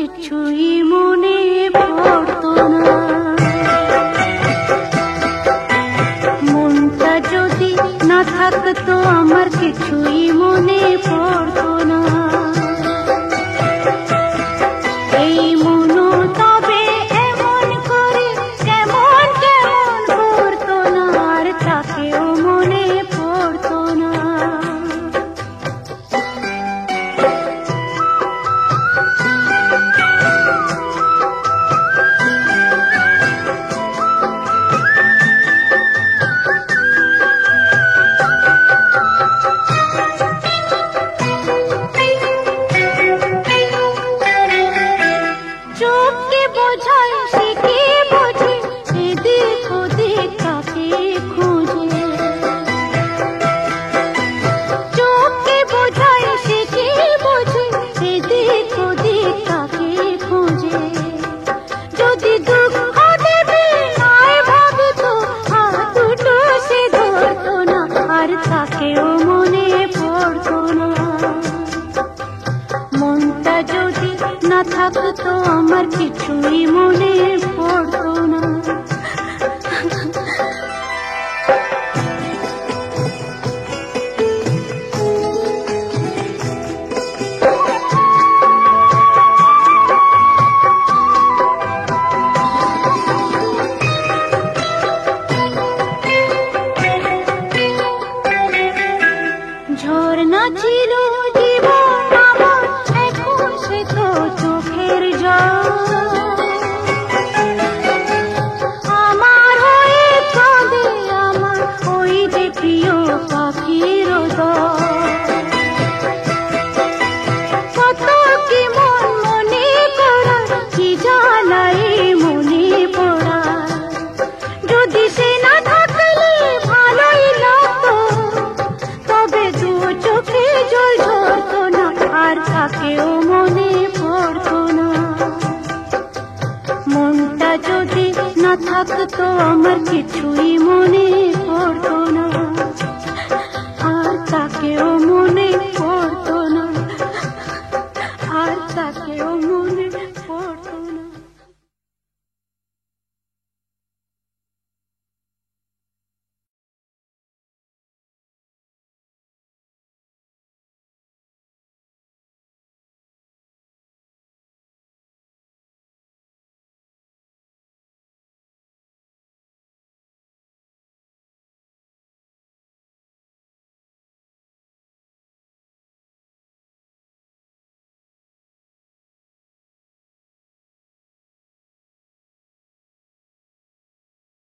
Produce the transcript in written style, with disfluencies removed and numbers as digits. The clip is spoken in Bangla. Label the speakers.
Speaker 1: কিছুই মনে পড়তো না। মনটা যদি না থাকতো আমার কিছুই মনে পড়তো না। এই মনো তবে এমন করে কেমন কেমন করতো না, আর তাকেও মনে পড়তো না। চোখকে বোঝায় সে কি বোঝে, এদিক ওদিক কাকে খোঁজে। চোখকে বোঝায় সে কি বোঝে, এদিক ওদিক কাকে খোঁজে। যদি দুঃখ দেবে নয় ভাবতো, হাত দুটো সে ধরতো না, আর তাকেও মনে পড়তো না। মনটা যদি না থাকতো আমার কিছুই মনে পড়তো না। ঝর্ণা ছিল জীবন আমার, এখন সে তো চোখের জল। আমার হয়ে কাঁদে আমার ওই যে প্রিয় পাখির দল। কত কি মন মনে করা, কি জ্বালাই মনে পড়া। যদি সে না থাকলে ভালোই লাগতো, তবে দু চোখে জল ঝরতো না, আর তাকেও মনে পড়তো না। মনটা যদি না থাকতো আমার কিছুই মনে পড়তো না, আর তাকেও মনে